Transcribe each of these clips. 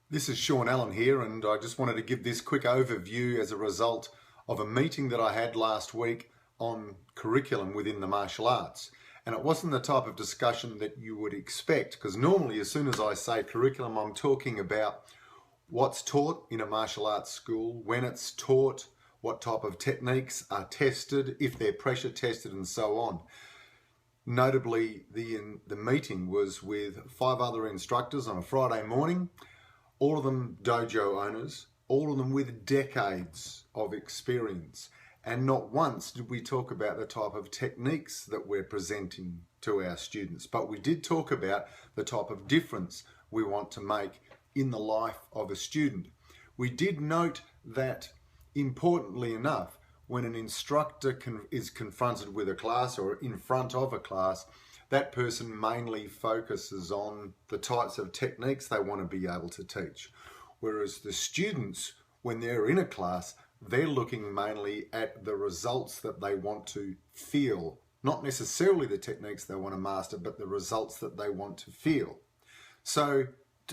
This is Sean Allen here, and I just wanted to give this quick overview as a result of a meeting that I had last week on curriculum within the martial arts. And it wasn't the type of discussion that you would expect, because normally as soon as I say curriculum, I'm talking about what's taught in a martial arts school, when it's taught, what type of techniques are tested, if they're pressure tested, and so on. Notably, the meeting was with 5 other instructors on a Friday morning, all of them dojo owners, all of them with decades of experience. And not once did we talk about the type of techniques that we're presenting to our students, but we did talk about the type of difference we want to make in the life of a student. We did note that, importantly enough, when an instructor is confronted with a class or in front of a class, that person mainly focuses on the types of techniques they want to be able to teach. Whereas the students, when they're in a class, they're looking mainly at the results that they want to feel. Not necessarily the techniques they want to master, but the results that they want to feel. So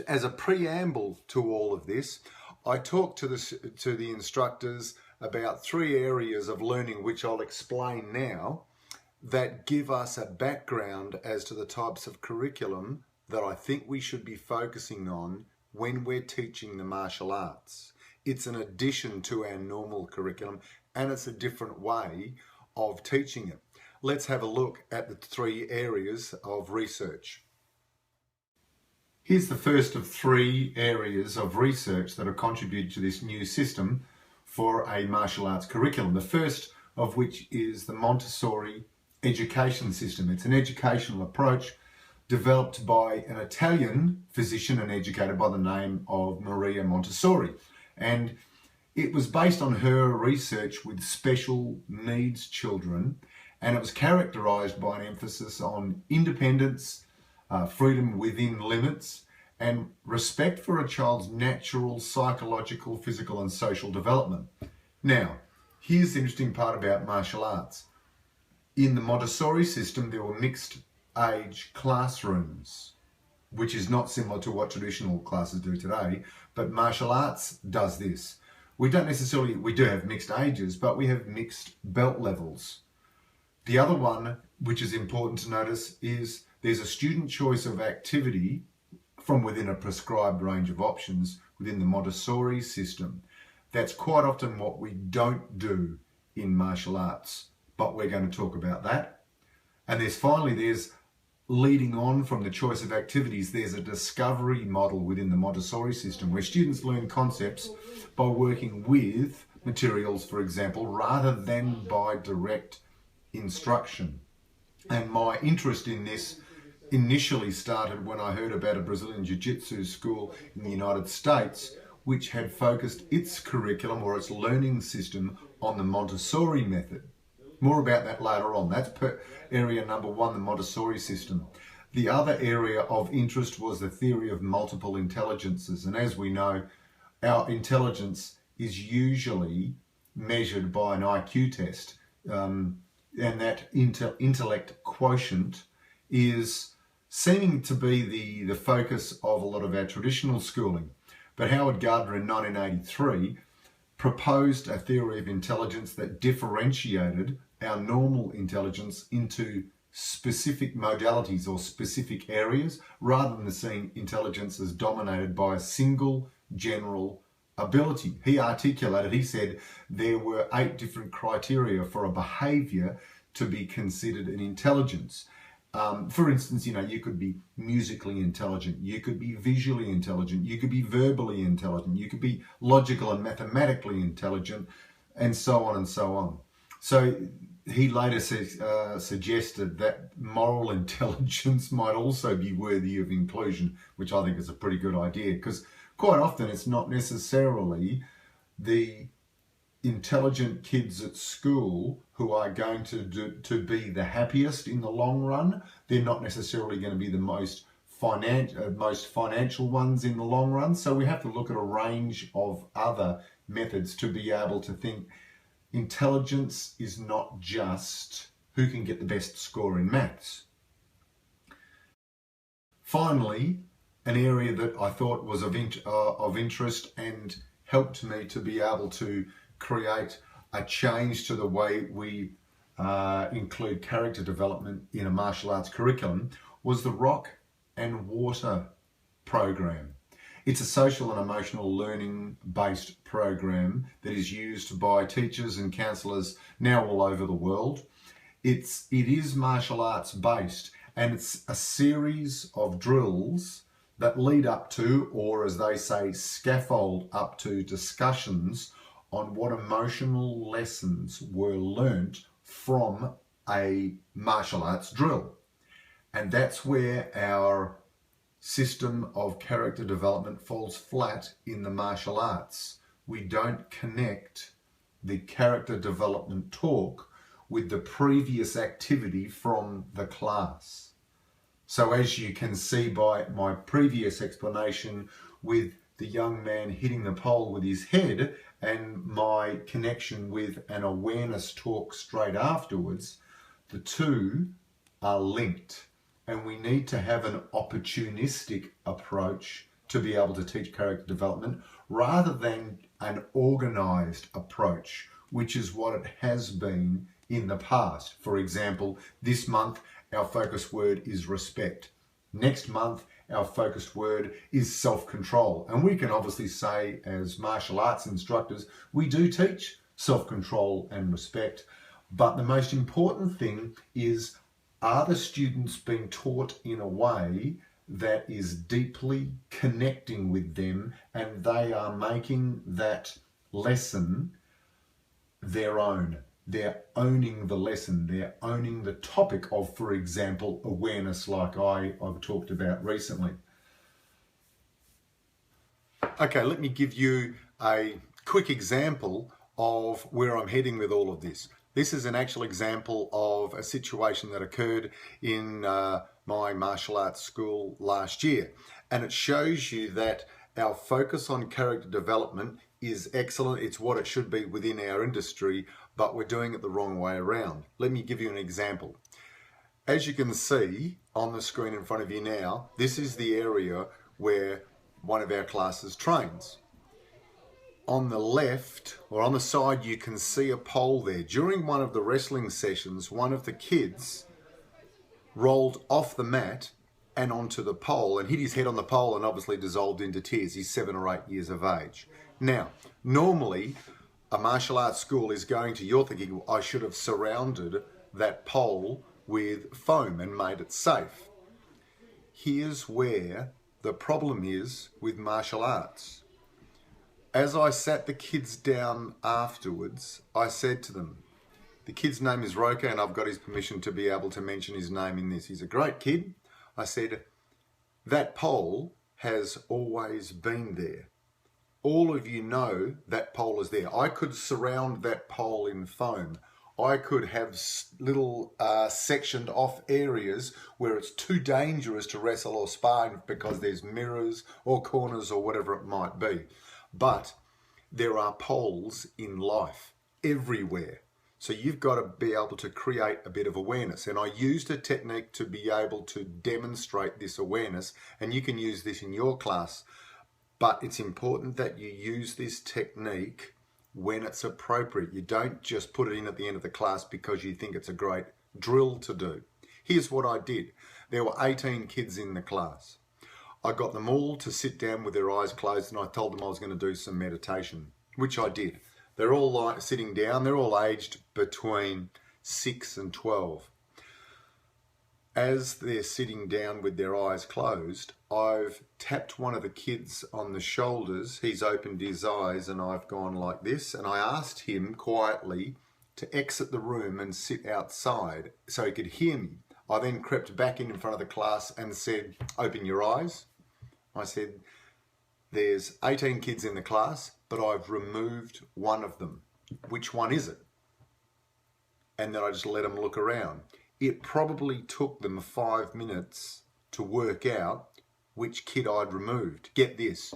as a preamble to all of this, I talked to the instructors about 3 areas of learning, which I'll explain now, that give us a background as to the types of curriculum that I think we should be focusing on when we're teaching the martial arts. It's an addition to our normal curriculum, and it's a different way of teaching it. Let's have a look at the 3 areas of research. Here's the first of 3 areas of research that have contributed to this new system for a martial arts curriculum. The first of which is the Montessori education system. It's an educational approach developed by an Italian physician and educator by the name of Maria Montessori. And it was based on her research with special needs children, and it was characterized by an emphasis on independence, freedom within limits, and respect for a child's natural psychological, physical, and social development. Now, here's the interesting part about martial arts. In the Montessori system, there were mixed age classrooms, which is not similar to what traditional classes do today, but martial arts does this. We do have mixed ages, but we have mixed belt levels. The other one, which is important to notice, is there's a student choice of activity from within a prescribed range of options within the Montessori system. That's quite often what we don't do in martial arts, but we're going to talk about that. And there's leading on from the choice of activities, there's a discovery model within the Montessori system where students learn concepts by working with materials, for example, rather than by direct instruction. And my interest in this initially started when I heard about a Brazilian Jiu-Jitsu school in the United States which had focused its curriculum or its learning system on the Montessori method. More about that later on. That's area number 1, the Montessori system. The other area of interest was the theory of multiple intelligences. And as we know, our intelligence is usually measured by an IQ test. And that intellect quotient is seeming to be the focus of a lot of our traditional schooling. But Howard Gardner in 1983 proposed a theory of intelligence that differentiated our normal intelligence into specific modalities or specific areas, rather than seeing intelligence as dominated by a single general ability. He said there were 8 different criteria for a behavior to be considered an intelligence. For instance, you could be musically intelligent, you could be visually intelligent, you could be verbally intelligent, you could be logical and mathematically intelligent, and so on and so on. So he later suggested that moral intelligence might also be worthy of inclusion, which I think is a pretty good idea, because quite often it's not necessarily the intelligent kids at school who are going to be the happiest in the long run. They're not necessarily going to be the most financial ones in the long run. So we have to look at a range of other methods to be able to think intelligence is not just who can get the best score in maths. Finally, an area that I thought was of interest and helped me to be able to create a change to the way we include character development in a martial arts curriculum was the Rock and Water program. It's a social and emotional learning based program that is used by teachers and counsellors now all over the world. It is martial arts based, and it's a series of drills that lead up to, or as they say, scaffold up to discussions on what emotional lessons were learnt from a martial arts drill. And that's where our system of character development falls flat in the martial arts. We don't connect the character development talk with the previous activity from the class. So as you can see by my previous explanation with the young man hitting the pole with his head and my connection with an awareness talk straight afterwards, the two are linked. And we need to have an opportunistic approach to be able to teach character development rather than an organised approach, which is what it has been in the past. For example, this month our focus word is respect. Next month our focused word is self-control. And we can obviously say as martial arts instructors, we do teach self-control and respect. But the most important thing is, are the students being taught in a way that is deeply connecting with them and they are making that lesson their own? They're owning the lesson. They're owning the topic of, for example, awareness, like I've talked about recently. Okay, let me give you a quick example of where I'm heading with all of this. This is an actual example of a situation that occurred in my martial arts school last year. And it shows you that our focus on character development is excellent. It's what it should be within our industry, but we're doing it the wrong way around. Let me give you an example. As you can see on the screen in front of you now, this is the area where one of our classes trains. On the left, or on the side, you can see a pole there. During one of the wrestling sessions, one of the kids rolled off the mat and onto the pole and hit his head on the pole and obviously dissolved into tears. He's 7 or 8 years of age. Now, normally, a martial arts school is going to, you're thinking, I should have surrounded that pole with foam and made it safe. Here's where the problem is with martial arts. As I sat the kids down afterwards, I said to them, the kid's name is Roka and I've got his permission to be able to mention his name in this. He's a great kid. I said, that pole has always been there. All of you know that pole is there. I could surround that pole in foam. I could have little sectioned off areas where it's too dangerous to wrestle or spar because there's mirrors or corners or whatever it might be. But there are poles in life everywhere. So you've got to be able to create a bit of awareness. And I used a technique to be able to demonstrate this awareness. And you can use this in your class. But it's important that you use this technique when it's appropriate. You don't just put it in at the end of the class because you think it's a great drill to do. Here's what I did. There were 18 kids in the class. I got them all to sit down with their eyes closed and I told them I was going to do some meditation, which I did. They're all sitting down. They're all aged between 6 and 12. As they're sitting down with their eyes closed, I've tapped one of the kids on the shoulders. He's opened his eyes and I've gone like this. And I asked him quietly to exit the room and sit outside so he could hear me. I then crept back in front of the class and said, open your eyes. I said, there's 18 kids in the class, but I've removed one of them. Which one is it? And then I just let them look around. It probably took them 5 minutes to work out which kid I'd removed. Get this,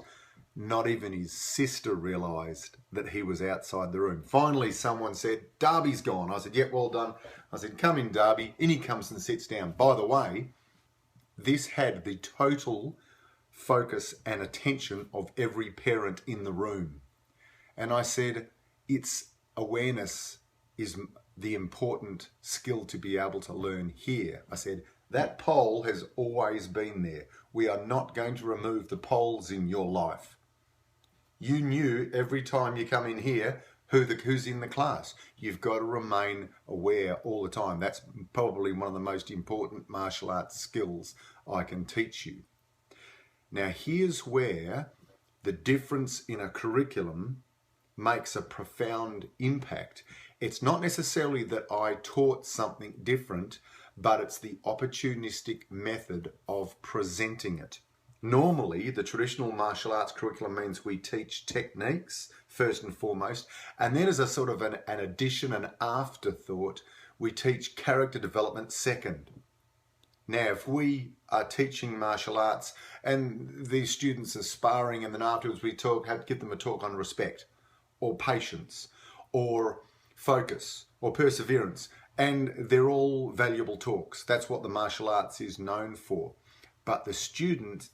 not even his sister realised that he was outside the room. Finally, someone said, Darby's gone. I said, yep, well done. I said, come in, Darby. In he comes and sits down. By the way, this had the total focus and attention of every parent in the room. And I said, it's awareness is the important skill to be able to learn here. I said, that pole has always been there. We are not going to remove the poles in your life. You knew every time you come in here who's in the class. You've got to remain aware all the time. That's probably one of the most important martial arts skills I can teach you. Now, here's where the difference in a curriculum makes a profound impact. It's not necessarily that I taught something different, but it's the opportunistic method of presenting it. Normally, the traditional martial arts curriculum means we teach techniques first and foremost, and then as a sort of an addition, an afterthought, we teach character development second. Now, if we are teaching martial arts and these students are sparring and then afterwards we give them a talk on respect or patience or focus or perseverance, and they're all valuable talks. That's what the martial arts is known for. But the student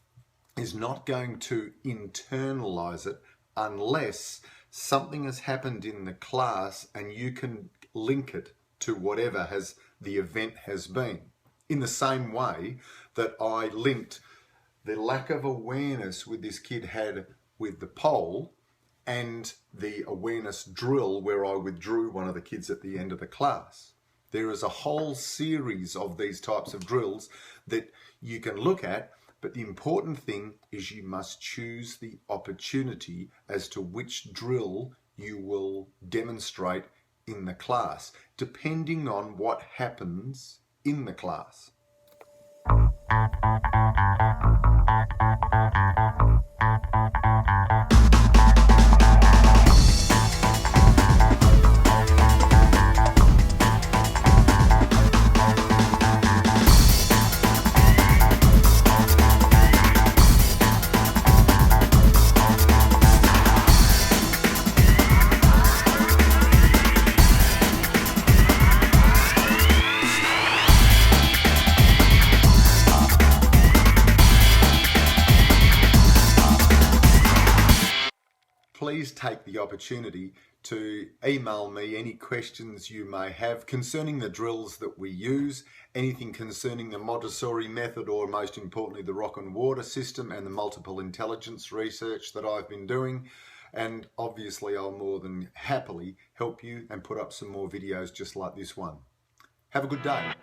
is not going to internalize it unless something has happened in the class and you can link it to whatever the event has been. In the same way that I linked the lack of awareness with this kid had with the pole and the awareness drill where I withdrew one of the kids at the end of the class. There is a whole series of these types of drills that you can look at, but the important thing is you must choose the opportunity as to which drill you will demonstrate in the class, depending on what happens in the class. Please take the opportunity to email me any questions you may have concerning the drills that we use, anything concerning the Montessori method, or most importantly the rock and water system and the multiple intelligence research that I've been doing. And obviously I'll more than happily help you and put up some more videos just like this one. Have a good day.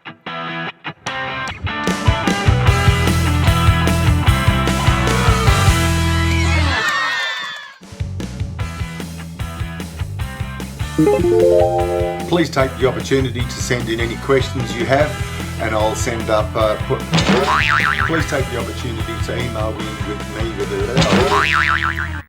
Please take the opportunity to send in any questions you have and I'll send up, please take the opportunity to email me with